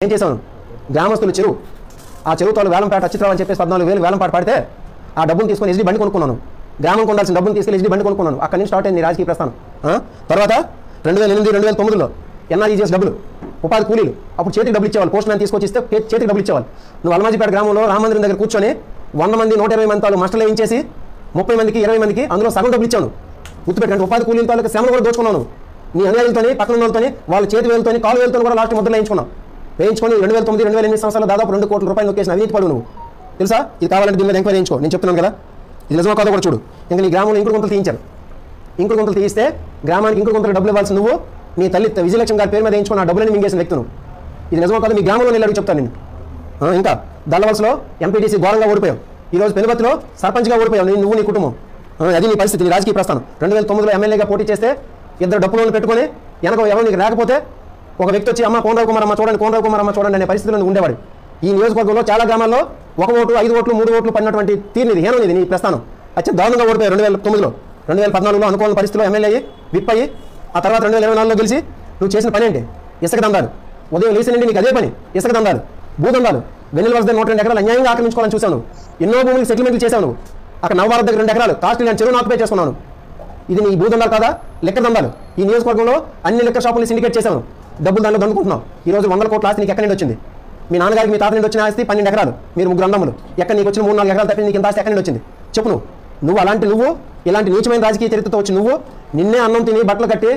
ఏం చేశాను గ్రామస్తులు చెరువు ఆ చెరువు తోలు వేలంపాట అచ్యుతరావు అని చెప్పేసి 14,000 వేలంపాట పడితే ఆ డబ్బును తీసుకొని ఎస్డీ బండి కొనుక్కున్నాను. గ్రామం కొండాల్సిన డబ్బును తీసుకెళ్ళి ఎస్డీ బండి కొనుక్కున్నాను. అక్కడి నుంచి స్టార్ట్ అయింది రాజకీయ ప్రస్థానం. తర్వాత 2008, 2009లో ఎన్ఆర్ఈజీఎస్ డబ్బులు, ఉపాధి కూలీలు అప్పుడు చేతికి డబ్బులు ఇచ్చేవాళ్ళు. పోస్ట్ మ్యాన్ తీసుకొచ్చి ఇస్తే చేతికి డబ్బులు ఇచ్చేవాళ్ళు. నువ్వు అల్మాజీపేట గ్రామంలో రామమందిరం దగ్గర కూర్చొని 100 మంది 120 మంది తాలు మస్టర్లు వేయించేసి 30 మందికి 20 మందికి అందులో సగం డబ్బులు ఇచ్చాను. గుర్తుపెట్టండి, ఉపాధి కూలీల తాలూకు శ్రమలు కూడా దోచుకున్నాను. నీ అనుయాయులతోని పక్కన వాళ్ళతోని వాళ్ళ చేతి వేలుతోని కాలు వేలుతో కూడా లాస్ట్ ముద్రలు వేయించుకొని 2009, 2008 సంవత్సరాలు దాదాపు 2 కోట్ల రూపాయలు నొక్కేసిన అవినీతి పడు నువ్వు. తెలుసా? ఇది కావాలంటే దీని మీద ఎంక్వైరీ చేయించుకో. నేను చెప్తున్నాను కదా, ఇది నిజమో కాదో కూడా చూడు. ఇంకా నీ గ్రామంలో ఇంకుడు గుంతలు తీయించారు. ఇంకుడు గుంతలు తీయిస్తే గ్రామానికి ఇంకుడు గుంతలు డబ్బులు ఇవ్వాల్సి నువ్వు నీ తల్లి విజయలక్ష్మి గారి పేరు మీద వేయించుకుని ఆ డబ్బులని మింగేసిన వ్యక్తి నువ్వు. ఇది నిజమో కాదో మీ గ్రామంలో నేను చెప్తాను నేను. ఇంకా దళవలసలో ఎంపీటీసీ ఘోరంగా ఓడిపోయావు. ఈరోజు పెనుబతిలో సర్పంచ్గా ఓడిపోయావు నువ్వు నీ కుటుంబం. అది నీ పరిస్థితి, నీ రాజకీయ ప్రస్థానం. 2009లో ఎమ్మెల్యేగా పోటీ చేస్తే 2 డబ్బులను పెట్టుకొని వెనక ఎవరు నీకు రాకపోతే ఒక వ్యక్తి వచ్చి అమ్మ కోనరావు కుమార్ అమ్మ చూడండి, కోనరావు కుమార్ అమ్మ చూడండి అనే పరిస్థితిలో ఉండేవాడు. ఈ నియోజకవర్గంలో చాలా గ్రామాల్లో 1 ఓటు, 5 ఓట్లు, 3 ఓట్లు పడినటువంటి తీరునిది, హేనం ఇది నీ ప్రస్థానం. అత్యంత దారుణంగా ఓడిపోయావు 2009లో. 2014లో అనుకూల పరిస్థితిలో ఎమ్మెల్యే అయ్యి విప్ అయ్యి ఆ తర్వాత 2024లో గెలిచి నువ్వు చేసిన పని ఏంటి? ఇసుక దందాలు. ఉదయం లేచి నుండి నీకు అదే పని, ఇసుక దందాలు, భూదందాలు. వెన్నెల వలస 102 ఎకరాలు అన్యాయంగా ఆక్రమించుకోవాలని చూశాను. ఎన్నో భూములకు సెటిల్మెంట్లు చేశావు నువ్వు. అక్కడ నవభారత్ దగ్గర 2 ఎకరాలు కాస్ట్ నేను చెరువును ఆక్యుపై చేసుకున్నాను. ఇది నీ భూదందాలు కాదా? లెక్క దందాలు. ఈ నియోజకవర్గంలో అన్ని లెక్క షాపులు సిండికేట్ చేశాను. డబ్బులు దాంట్లో దండుకుంటున్నావు. ఈ రోజు 100 కోట్ల ఆస్తి నీకు ఎక్కడి నుండి వచ్చింది? మీ నాన్నగారికి మీ తాత నుండి వచ్చిన ఆస్తి 12 ఎకరాలు. మీరు 3 అన్నములు. ఎక్కడ నీకు వచ్చిన 3-4 ఎకరాలు తప్పి నీకు ఇంత ఆస్తి ఎక్కడి నుండి వచ్చింది? చెప్పు నువ్వు అలాంటి ఇలాంటి నీచమైన రాజకీయ చరిత్రతో వచ్చి నువ్వు నిన్నే అన్నం తిని బట్టలు కట్టి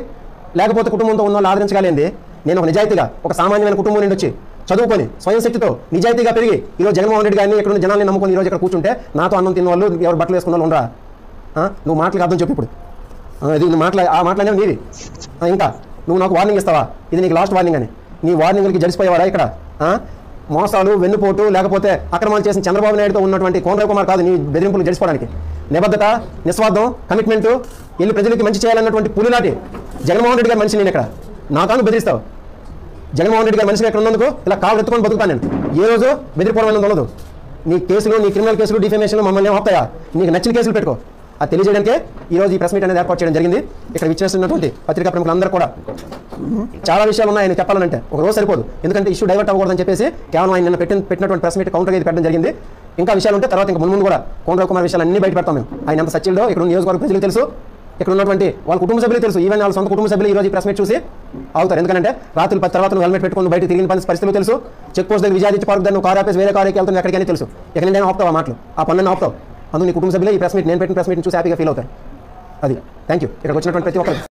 లేకపోతే కుటుంబంతో ఉన్న వాళ్ళు ఆదరించగలిగింది. నేను ఒక నిజాయితీగా ఒక సామాన్యమైన కుటుంబం నుండి వచ్చి చదువుకొని స్వయం శక్తితో నిజాయితీగా పెరిగి ఈరోజు జగన్మోహన్ రెడ్డి గారిని ఇక్కడ జనాల్ని నమ్ముకొని ఈరోజు ఇక్కడ కూర్చుంటే నాతో అన్నం తిన్న వాళ్ళు ఎవరు బట్టలు వేసుకున్న వాళ్ళు ఉండరా? నువ్వు మాటలకు అర్థం చెప్పు. ఇప్పుడు ఇది నువ్వు ఆ మాటలనేవి నీది. ఇంకా నువ్వు నాకు వార్నింగ్ ఇస్తావా? ఇది నీకు లాస్ట్ వార్నింగ్ అని. నీ వార్నింగ్లకి జడిసిపోయేవారా ఇక్కడ? మోసాలు, వెన్నుపోటు లేకపోతే అక్రమాలు చేసిన చంద్రబాబు నాయుడుతో ఉన్నటువంటి కోనరావు కుమార్ కాదు నీ బెదిరింపులు జడిసిపోవడానికి. నిబద్ధత, నిస్వార్థం, కమిట్మెంటు, వెళ్ళి ప్రజలకి మంచి చేయాలన్నటువంటి పులినాటి జగన్మోహన్ రెడ్డి గారి మనిషి నేను ఇక్కడ. నాతో బెదిరిస్తావు? జగన్మోహన్ రెడ్డి గారి మనిషిగా ఇక్కడ ఉన్నందుకు ఇలా కాళ్ళు ఎత్తుకొని బతుకుతాను నేను. ఏ రోజు బెదిరిపోవడం ఉండదు. నీ కేసులు, నీ క్రిమినల్ కేసులు, డిఫెమేషన్లు మమ్మల్ని ఆపుతాయా? నీకు నచ్చిన కేసులు పెట్టుకో. అది తెలియజేయడానికే ఈరోజు ఈ ప్రెస్ మీట్ అనేది ఏర్పాటు చేయడం జరిగింది. ఇక్కడ విచ్చేస్తున్నటువంటి పత్రికా ప్రముఖులందరూ కూడా చాలా విషయాలు ఉన్నాయని చెప్పాలంటే ఒక రోజు సరిపోదు. ఎందుకంటే ఇష్యూ డైవర్ట్ అవ్వకూడదని చెప్పేసి కేవలం ఆయన నిన్న పెట్టినటువంటి ప్రెస్ మీట్ కౌంటర్గా ఇది పెట్టడం జరిగింది. ఇంకా విషయాలు ఉంటే తర్వాత ఇంకా ముందు కూడా కోనరావు కుమార్ విషయాలు అన్ని బయట పెడతాం మేము. ఆయన ఎంత సచ్చిల్డో ఇక్కడ నియోజకవర్గ ప్రజలకు తెలుసు, ఇక్కడ ఉన్నటువంటి వాళ్ళ కుటుంబ సభ్యులు తెలుసు. ఈవెన్ వాళ్ళ సొంత కుటుంబ సభ్యులు ఈరోజు ఈ ప్రెస్ మీట్ చూసి అవుతారు. ఎందుకంటే రాత్రులు 10 తర్వాత నువ్వు హెల్మెట్ పెట్టుకుని బయట తిరిగిన పరిస్థితులు తెలుసు. చెక్ పోస్ట్ దగ్గర విజయాదిత్య పార్క్ దగ్గర నువ్వు కారు ఆపేసి వేరే కారుకి వెళ్తున్నా ఎక్కడికైనా తెలుసు. ఎక్కడ నేను ఆపుతావు ఆ మాటలు, ఆ పనులను ఆపుతావు. అందుకు నీ కుటుంబ సభ్యులు ఈ ప్రెస్ మీట్ నేను పెట్టిన ప్రెస్ మీట్ చూసి హ్యాపీగా ఫీల్ అవుతారు. అది థ్యాంక్ యూ. ఇక్కడికి వచ్చినటువంటి ప్రతి ఒక్కరు